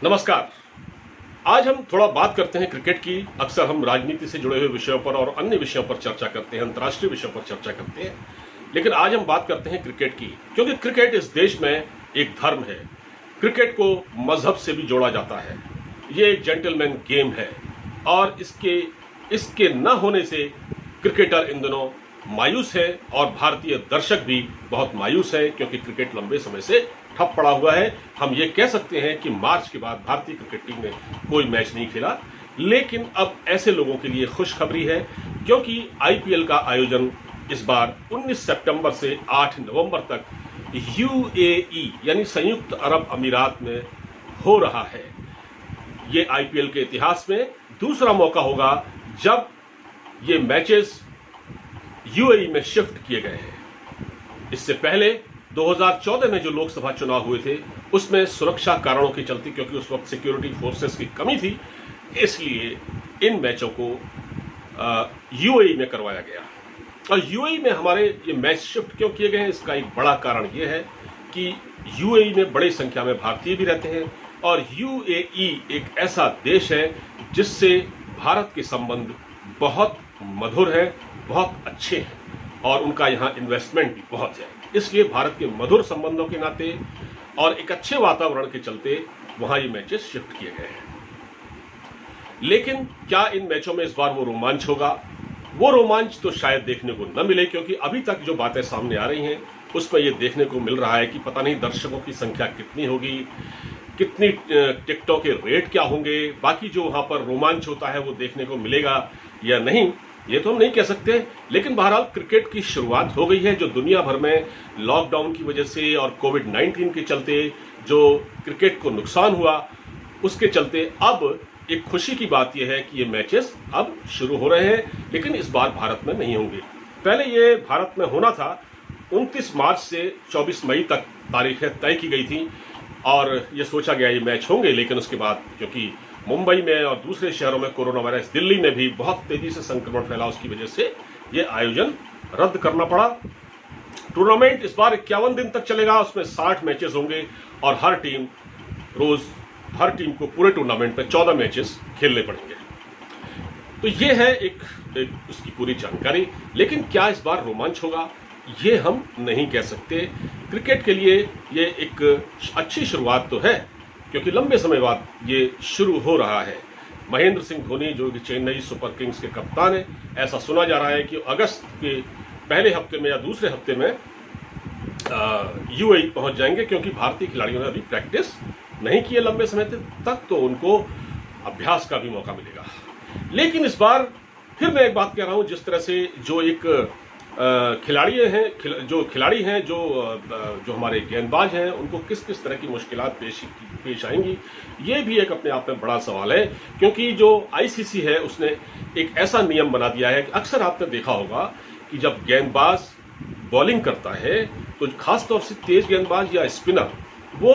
नमस्कार। आज हम थोड़ा बात करते हैं क्रिकेट की। अक्सर हम राजनीति से जुड़े हुए विषयों पर और अन्य विषयों पर चर्चा करते हैं, अंतर्राष्ट्रीय विषयों पर चर्चा करते हैं, लेकिन आज हम बात करते हैं क्रिकेट की, क्योंकि क्रिकेट इस देश में एक धर्म है। क्रिकेट को मजहब से भी जोड़ा जाता है। ये एक जेंटलमैन गेम है और इसके न होने से क्रिकेटर इन दिनों मायूस है और भारतीय दर्शक भी बहुत मायूस है, क्योंकि क्रिकेट लंबे समय से ठप पड़ा हुआ है। हम ये कह सकते हैं कि मार्च के बाद भारतीय क्रिकेट टीम ने कोई मैच नहीं खेला, लेकिन अब ऐसे लोगों के लिए खुशखबरी है, क्योंकि आईपीएल का आयोजन इस बार 19 सितंबर से 8 नवंबर तक यूएई यानी संयुक्त अरब अमीरात में हो रहा है। ये आईपीएल के इतिहास में दूसरा मौका होगा जब ये मैचेस यूएई में शिफ्ट किए गए हैं। इससे पहले 2014 में जो लोकसभा चुनाव हुए थे उसमें सुरक्षा कारणों के चलते, क्योंकि उस वक्त सिक्योरिटी फोर्सेस की कमी थी, इसलिए इन मैचों को यूएई में करवाया गया। और यूएई में हमारे ये मैच शिफ्ट क्यों किए गए हैं, इसका एक बड़ा कारण ये है कि यूएई में बड़ी संख्या में भारतीय भी रहते हैं और यूएई एक ऐसा देश है जिससे भारत के संबंध बहुत मधुर हैं, बहुत अच्छे हैं और उनका यहाँ इन्वेस्टमेंट भी बहुत है। इसलिए भारत के मधुर संबंधों के नाते और एक अच्छे वातावरण के चलते वहां ये मैचेस शिफ्ट किए गए हैं। लेकिन क्या इन मैचों में इस बार वो रोमांच होगा? वो रोमांच तो शायद देखने को न मिले, क्योंकि अभी तक जो बातें सामने आ रही हैं उसमें ये देखने को मिल रहा है कि पता नहीं दर्शकों की संख्या कितनी होगी, कितनी टिकटों के रेट क्या होंगे, बाकी जो वहां पर रोमांच होता है वो देखने को मिलेगा या नहीं, ये तो हम नहीं कह सकते। लेकिन बहरहाल क्रिकेट की शुरुआत हो गई है, जो दुनिया भर में लॉकडाउन की वजह से और कोविड-19 के चलते जो क्रिकेट को नुकसान हुआ, उसके चलते अब एक खुशी की बात यह है कि ये मैचेस अब शुरू हो रहे हैं, लेकिन इस बार भारत में नहीं होंगे। पहले ये भारत में होना था, 29 मार्च से 24 मई तक तारीखें तय की गई थी और ये सोचा गया ये मैच होंगे, लेकिन उसके बाद क्योंकि मुंबई में और दूसरे शहरों में कोरोना वायरस, दिल्ली में भी बहुत तेजी से संक्रमण फैला, उसकी वजह से ये आयोजन रद्द करना पड़ा। टूर्नामेंट इस बार 51 दिन तक चलेगा, उसमें 60 मैचेस होंगे और हर टीम को पूरे टूर्नामेंट में 14 मैचेस खेलने पड़ेंगे। तो ये है एक उसकी पूरी जानकारी। लेकिन क्या इस बार रोमांच होगा, ये हम नहीं कह सकते। क्रिकेट के लिए ये एक अच्छी शुरुआत तो है, क्योंकि लंबे समय बाद ये शुरू हो रहा है। महेंद्र सिंह धोनी जो कि चेन्नई सुपर किंग्स के कप्तान है, ऐसा सुना जा रहा है कि अगस्त के पहले हफ्ते में या दूसरे हफ्ते में यूएई पहुंच जाएंगे, क्योंकि भारतीय खिलाड़ियों ने अभी प्रैक्टिस नहीं की है लंबे समय तक, तो उनको अभ्यास का भी मौका मिलेगा। लेकिन इस बार फिर मैं एक बात कह रहा हूं, जिस तरह से जो एक खिलाड़ी हैं जो हमारे गेंदबाज हैं, उनको किस किस तरह की मुश्किलात पेश आएंगी, ये भी एक अपने आप में बड़ा सवाल है। क्योंकि जो आईसीसी है उसने एक ऐसा नियम बना दिया है कि अक्सर आपने देखा होगा कि जब गेंदबाज बॉलिंग करता है तो खासतौर से तेज गेंदबाज या स्पिनर वो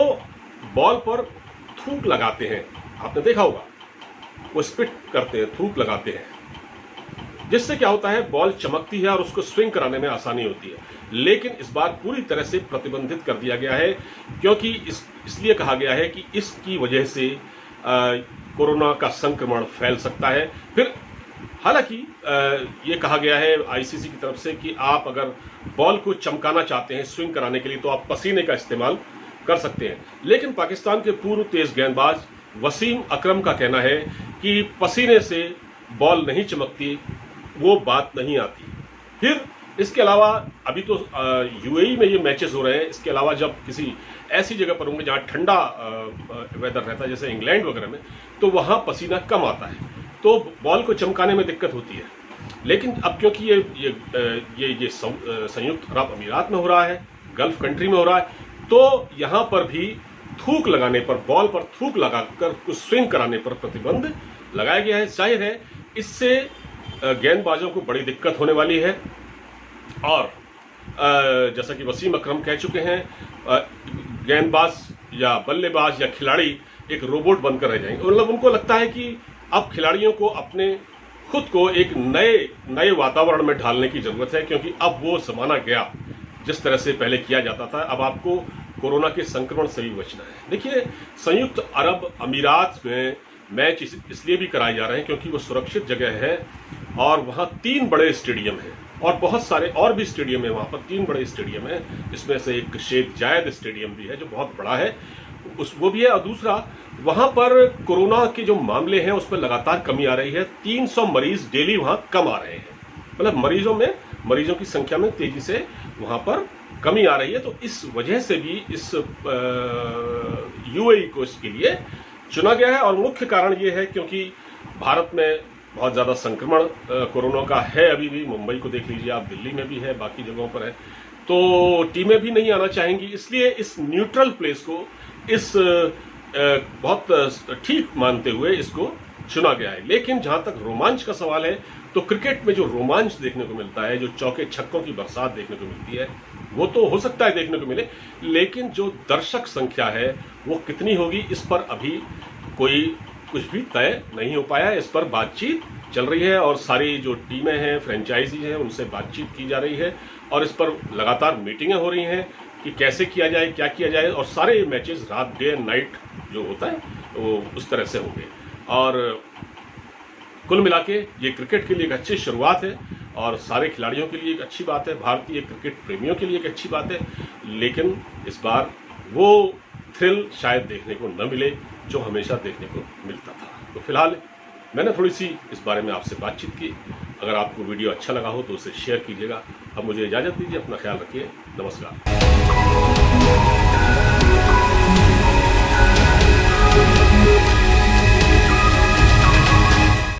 बॉल पर थूक लगाते हैं। आपने देखा होगा, वो स्पिट करते हैं, थूक लगाते हैं, जिससे क्या होता है, बॉल चमकती है और उसको स्विंग कराने में आसानी होती है। लेकिन इस बार पूरी तरह से प्रतिबंधित कर दिया गया है, क्योंकि इसलिए कहा गया है कि इसकी वजह से कोरोना का संक्रमण फैल सकता है। फिर हालांकि ये कहा गया है आईसीसी की तरफ से कि आप अगर बॉल को चमकाना चाहते हैं स्विंग कराने के लिए, तो आप पसीने का इस्तेमाल कर सकते हैं। लेकिन पाकिस्तान के पूर्व तेज गेंदबाज वसीम अकरम का कहना है कि पसीने से बॉल नहीं चमकती, वो बात नहीं आती। फिर इसके अलावा अभी तो यूएई में ये मैचेस हो रहे हैं, इसके अलावा जब किसी ऐसी जगह पर होंगे जहाँ ठंडा वेदर रहता है, जैसे इंग्लैंड वगैरह में, तो वहाँ पसीना कम आता है, तो बॉल को चमकाने में दिक्कत होती है। लेकिन अब क्योंकि ये संयुक्त अरब अमीरात में हो रहा है, गल्फ कंट्री में हो रहा है, तो यहाँ पर भी थूक लगाने पर, बॉल पर थूक लगाकर स्विंग कराने पर प्रतिबंध लगाया गया है। जाहिर है इससे गेंदबाजों को बड़ी दिक्कत होने वाली है और जैसा कि वसीम अकरम कह चुके हैं, गेंदबाज या बल्लेबाज या खिलाड़ी एक रोबोट बनकर रह जाएंगे। मतलब उनको लगता है कि अब खिलाड़ियों को अपने खुद को एक नए वातावरण में ढालने की जरूरत है, क्योंकि अब वो जमाना गया जिस तरह से पहले किया जाता था। अब आपको कोरोना के संक्रमण से भी बचना है। देखिए, संयुक्त अरब अमीरात में मैच इसलिए भी कराए जा रहे हैं क्योंकि वो सुरक्षित जगह है और वहाँ 3 बड़े स्टेडियम हैं और बहुत सारे और भी स्टेडियम है। वहाँ पर 3 बड़े स्टेडियम हैं, इसमें से एक शेख जायद स्टेडियम भी है जो बहुत बड़ा है, वो भी है। और दूसरा, वहाँ पर कोरोना के जो मामले हैं उस पर लगातार कमी आ रही है। 300 मरीज डेली वहाँ कम आ रहे हैं, मतलब मरीजों की संख्या में तेजी से वहाँ पर कमी आ रही है। तो इस वजह से भी इस यूएई को इसके लिए चुना गया है। और मुख्य कारण ये है क्योंकि भारत में बहुत ज़्यादा संक्रमण कोरोना का है अभी भी। मुंबई को देख लीजिए आप, दिल्ली में भी है, बाकी जगहों पर है। तो टीमें भी नहीं आना चाहेंगी, इसलिए इस न्यूट्रल प्लेस को इस बहुत ठीक मानते हुए इसको चुना गया है। लेकिन जहां तक रोमांच का सवाल है, तो क्रिकेट में जो रोमांच देखने को मिलता है, जो चौके छक्कों की बरसात देखने को मिलती है, वो तो हो सकता है देखने को मिले, लेकिन जो दर्शक संख्या है वो कितनी होगी, इस पर अभी कोई कुछ भी तय नहीं हो पाया है। इस पर बातचीत चल रही है और सारी जो टीमें हैं, फ्रेंचाइजी हैं, उनसे बातचीत की जा रही है और इस पर लगातार मीटिंगें हो रही हैं कि कैसे किया जाए, क्या किया जाए। और सारे मैचेस रात, डे एंड नाइट जो होता है वो उस तरह से होंगे। और कुल मिला के ये क्रिकेट के लिए एक अच्छी शुरुआत है और सारे खिलाड़ियों के लिए एक अच्छी बात है, भारतीय क्रिकेट प्रेमियों के लिए एक अच्छी बात है। लेकिन इस बार वो थ्रिल शायद देखने को न मिले जो हमेशा देखने को मिलता था। तो फिलहाल मैंने थोड़ी सी इस बारे में आपसे बातचीत की। अगर आपको वीडियो अच्छा लगा हो तो उसे शेयर कीजिएगा। अब मुझे इजाज़त दीजिए, अपना ख्याल रखिए, नमस्कार।